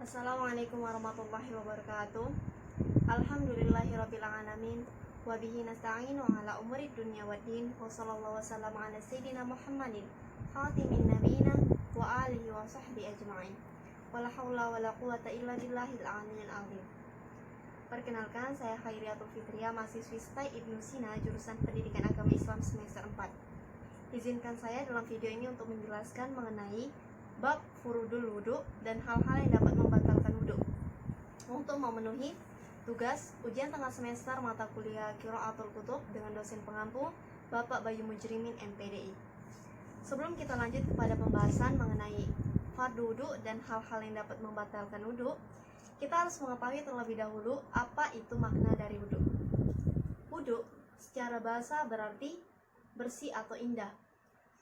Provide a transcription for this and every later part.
Assalamualaikum warahmatullahi wabarakatuh. Alhamdulillahirabbil alamin wa bihi nasta'inu ala umuri dunya waddin wa sallallahu wasallam ala sayyidina Muhammadin khatimin nabiyina wa alihi wa sahbihi ajma'in. Wala haula wala quwata illa billahil aliyyil azim. Perkenalkan, saya Khairiatul Fitria, mahasiswi STAI Ibnu Sina, jurusan Pendidikan Agama Islam semester 4. Izinkan saya dalam video ini untuk menjelaskan mengenai bab furudul wudu dan hal-hal yang dapat membatalkan wudu. Untuk memenuhi tugas ujian tengah semester mata kuliah Qiraatul Kutub dengan dosen pengampu Bapak Bayu Mujrimin MPDI. Sebelum kita lanjut kepada pembahasan mengenai fardu wudu dan hal-hal yang dapat membatalkan wudu, kita harus mengetahui terlebih dahulu apa itu makna dari wudu. Wudu secara bahasa berarti bersih atau indah.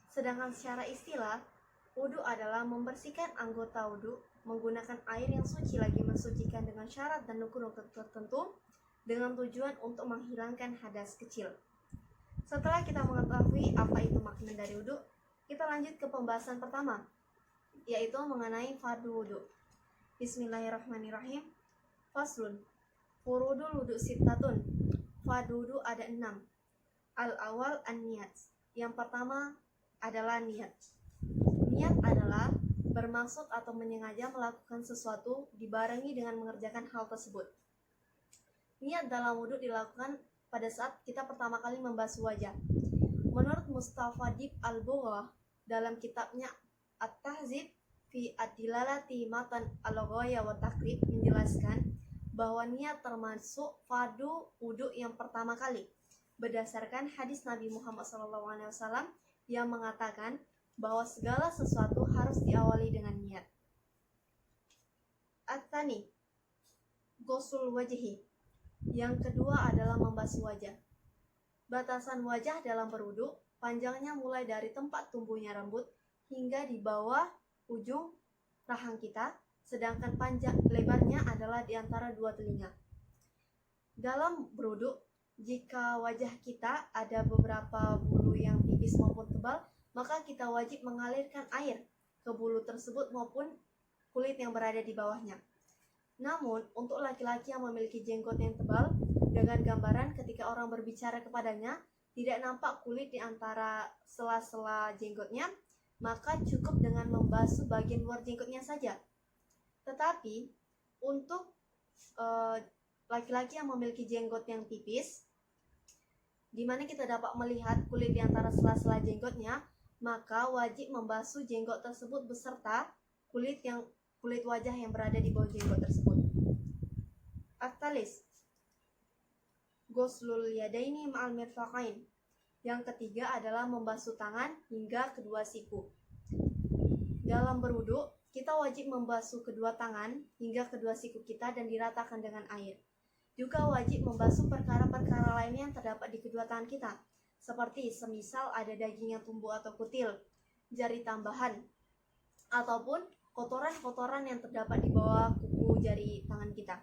Sedangkan secara istilah, wudu adalah membersihkan anggota wudu menggunakan air yang suci lagi mensucikan dengan syarat dan rukun tertentu dengan tujuan untuk menghilangkan hadas kecil. Setelah kita mengetahui apa itu makna dari wudu, kita lanjut ke pembahasan pertama, yaitu mengenai fardu wudu. Bismillahirrahmanirrahim. Faslun. Furudul wudu sittatun. Fardu wudu ada 6. Al-awal an-niyat. Yang pertama adalah niat. Niat adalah bermaksud atau menyengaja melakukan sesuatu dibarengi dengan mengerjakan hal tersebut. Niat dalam wudu dilakukan pada saat kita pertama kali membasuh wajah. Menurut Mustafa Dib Al-Bughah dalam kitabnya At-Tahzib fi Ad-Dilalati Matan Al-Ghaya wa Takrib menjelaskan bahwa niat termasuk fardu wudu yang pertama kali berdasarkan hadis Nabi Muhammad SAW yang mengatakan bahwa segala sesuatu harus diawali dengan niat. At-tani, ghuslul wajhi. Yang kedua adalah membasuh wajah. Batasan wajah dalam berwudu panjangnya mulai dari tempat tumbuhnya rambut hingga di bawah ujung rahang kita, sedangkan panjang lebarnya adalah di antara dua telinga. Dalam berwudu, jika wajah kita ada beberapa bulu yang tipis maupun tebal, maka kita wajib mengalirkan air ke bulu tersebut maupun kulit yang berada di bawahnya. Namun, untuk laki-laki yang memiliki jenggot yang tebal, dengan gambaran ketika orang berbicara kepadanya, tidak nampak kulit di antara sela-sela jenggotnya, maka cukup dengan membasuh bagian luar jenggotnya saja. Tetapi, untuk laki-laki yang memiliki jenggot yang tipis, di mana kita dapat melihat kulit di antara sela-sela jenggotnya, maka wajib membasuh jenggot tersebut beserta kulit wajah yang berada di bawah jenggot tersebut. At-talis, ghuslul yadaini ma'al mirfaqain. Yang ketiga adalah membasuh tangan hingga kedua siku. Dalam berwudu, kita wajib membasuh kedua tangan hingga kedua siku kita dan diratakan dengan air. Juga wajib membasuh perkara-perkara lainnya yang terdapat di kedua tangan kita, seperti semisal ada daging yang tumbuh atau kutil, jari tambahan, ataupun kotoran-kotoran yang terdapat di bawah kuku jari tangan kita.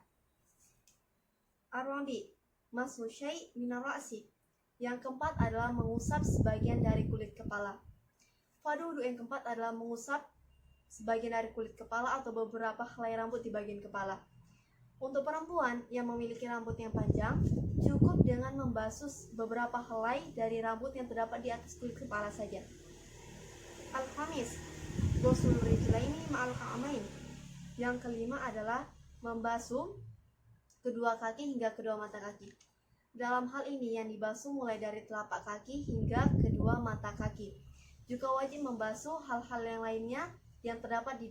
Ar-rabi, mashu syai' minar ra'si. Yang keempat adalah mengusap sebagian dari kulit kepala. Fardu wudu yang keempat adalah mengusap sebagian dari kulit kepala atau beberapa helai rambut di bagian kepala. Untuk perempuan yang memiliki rambut yang panjang, cukup dengan membasuh beberapa helai dari rambut yang terdapat di atas kulit kepala saja. Al-khamis, ghuslul rijlaini ma'al ka'amain. Yang kelima adalah membasuh kedua kaki hingga kedua mata kaki. Dalam hal ini yang dibasuh mulai dari telapak kaki hingga kedua mata kaki. Juga wajib membasuh hal-hal yang lainnya yang terdapat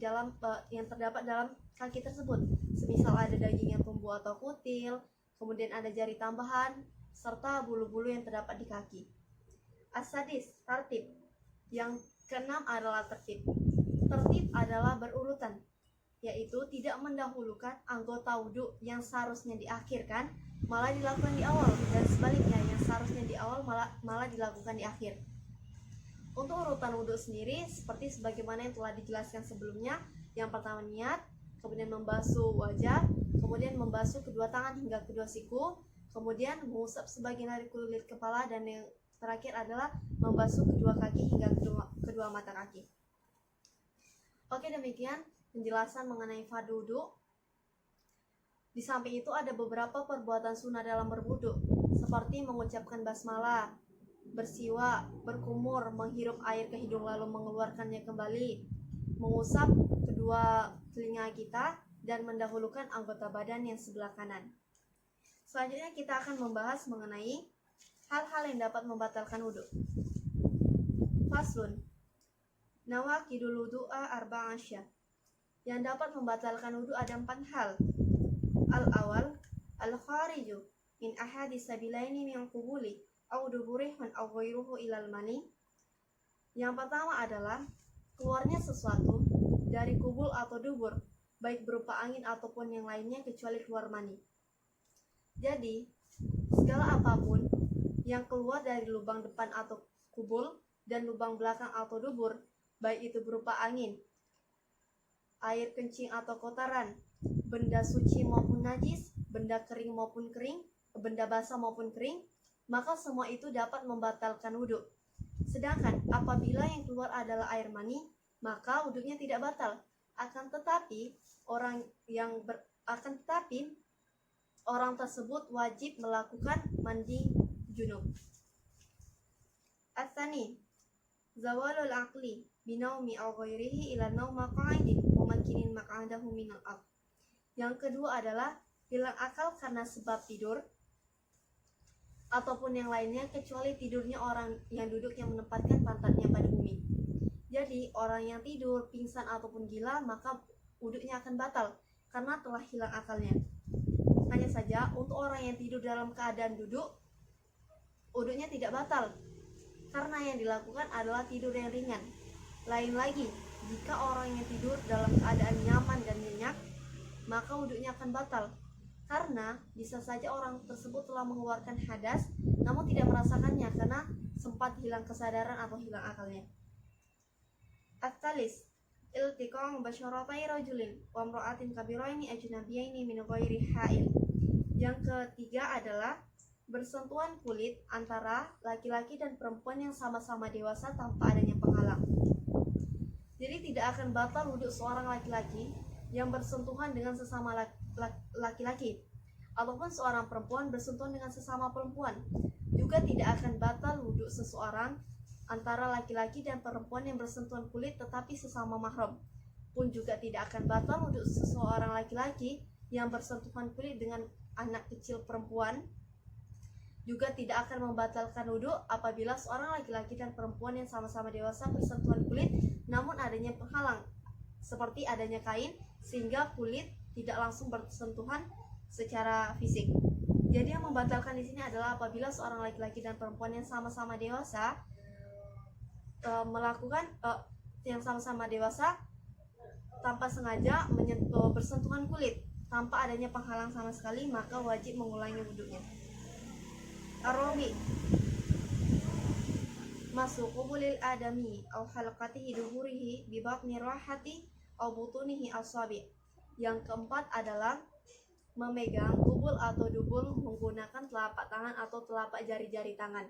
dalam kaki tersebut, semisal ada daging yang tumbuh atau kutil, kemudian ada jari tambahan, serta bulu-bulu yang terdapat di kaki. As-sadis, tartib. Yang keenam adalah tertib. Tertib adalah berurutan, yaitu tidak mendahulukan anggota wudu yang seharusnya diakhirkan malah dilakukan di awal, dan sebaliknya yang seharusnya di awal malah dilakukan di akhir. Untuk urutan wudu sendiri seperti sebagaimana yang telah dijelaskan sebelumnya, yang pertama niat, kemudian membasuh wajah, kemudian membasuh kedua tangan hingga kedua siku, kemudian mengusap sebagian dari kulit kepala, dan yang terakhir adalah membasuh kedua kaki hingga kedua mata kaki. Oke, demikian penjelasan mengenai fardu wudu. Di samping itu ada beberapa perbuatan sunnah dalam berwudu, seperti mengucapkan basmalah, bersiwak, berkumur, menghirup air ke hidung lalu mengeluarkannya kembali, mengusap kedua telinga kita, dan mendahulukan anggota badan yang sebelah kanan. Selanjutnya kita akan membahas mengenai hal-hal yang dapat membatalkan wudu. Faslun. Nawaqidul wudu'a arba'asyah. Yang dapat membatalkan wudu ada 4 hal. Al-awal, al-khariju min ahadi sabilaini min qubuli aw duburihun aw ghairuhu ilal mani. Yang pertama adalah keluarnya sesuatu dari kubul atau dubur, baik berupa angin ataupun yang lainnya kecuali keluar mani. Jadi, segala apapun yang keluar dari lubang depan atau kubul dan lubang belakang atau dubur, baik itu berupa angin, air kencing atau kotoran, benda suci maupun najis, benda kering maupun kering, benda basah maupun kering, maka semua itu dapat membatalkan wudhu. Sedangkan apabila yang keluar adalah air mani, maka wudhunya tidak batal. Akan tetapi orang tersebut wajib melakukan mandi junub. Ats-tsani, zawalul aqli binaumi aw ghairihi ila nauma qa'idin mumakkinin maq'adahu minal ard. Yang kedua adalah hilang akal karena sebab tidur ataupun yang lainnya kecuali tidurnya orang yang duduk yang menempatkan pantatnya pada bumi. Jadi orang yang tidur, pingsan ataupun gila, maka wudhunya akan batal karena telah hilang akalnya. Hanya saja untuk orang yang tidur dalam keadaan duduk, wudhunya tidak batal karena yang dilakukan adalah tidur yang ringan. Lain lagi, jika orang yang tidur dalam keadaan nyaman dan nyenyak, maka wudhunya akan batal karena bisa saja orang tersebut telah mengeluarkan hadas namun tidak merasakannya karena sempat hilang kesadaran atau hilang akalnya. At-talis, iltiqa'u basyaratai rajulin wa imra'atin kabiraini ajnabiyaini min ghairi ha'il. Yang ketiga adalah bersentuhan kulit antara laki-laki dan perempuan yang sama-sama dewasa tanpa adanya penghalang. Jadi tidak akan batal wudhu seorang laki-laki yang bersentuhan dengan sesama laki-laki ataupun seorang perempuan bersentuhan dengan sesama perempuan. Juga tidak akan batal wudhu seseorang antara laki-laki dan perempuan yang bersentuhan kulit tetapi sesama mahram. Pun juga tidak akan batal wudhu seseorang laki-laki yang bersentuhan kulit dengan anak kecil perempuan. Juga tidak akan membatalkan wudhu apabila seorang laki-laki dan perempuan yang sama-sama dewasa bersentuhan kulit namun adanya penghalang seperti adanya kain sehingga kulit tidak langsung bersentuhan secara fisik. Jadi yang membatalkan di sini adalah apabila seorang laki-laki dan perempuan yang sama-sama dewasa tanpa sengaja bersentuhan kulit tanpa adanya penghalang sama sekali, maka wajib mengulangi wudhunya. Ar-rabi, masukubulil adami aw halqatihi duhurihi bi batni rahati aw butunihi asabi. Yang keempat adalah memegang kubul atau dubur menggunakan telapak tangan atau telapak jari-jari tangan.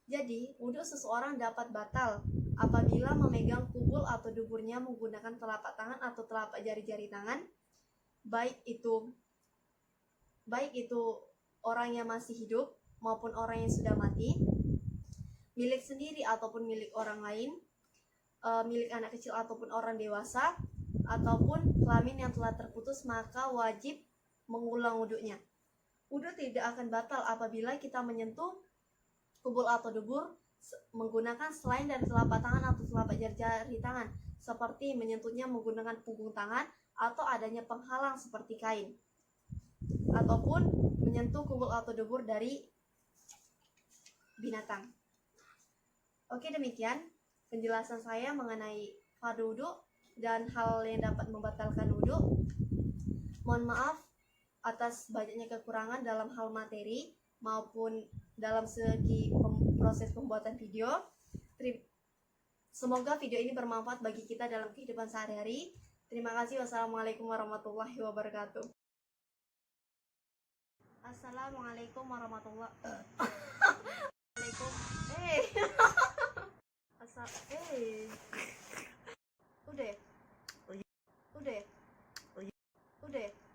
Jadi, wudhu seseorang dapat batal apabila memegang kubul atau duburnya menggunakan telapak tangan atau telapak jari-jari tangan, baik itu orang yang masih hidup maupun orang yang sudah mati, milik sendiri ataupun milik orang lain, milik anak kecil ataupun orang dewasa, ataupun kelamin yang telah terputus, maka wajib mengulang wudhunya. Wudhu tidak akan batal apabila kita menyentuh kubul atau dubur menggunakan selain dari telapak tangan atau telapak jari tangan, seperti menyentuhnya menggunakan punggung tangan atau adanya penghalang seperti kain, ataupun menyentuh kubul atau dubur dari binatang. Oke, demikian penjelasan saya mengenai fardu wudhu dan hal yang dapat membatalkan wudhu. Mohon maaf atas banyaknya kekurangan dalam hal materi maupun dalam segi proses pembuatan video. Semoga video ini bermanfaat bagi kita dalam kehidupan sehari-hari. Terima kasih. Wassalamualaikum warahmatullahi wabarakatuh. Assalamualaikum warahmatullahi wabarakatuh. Udah ya? Udah ya?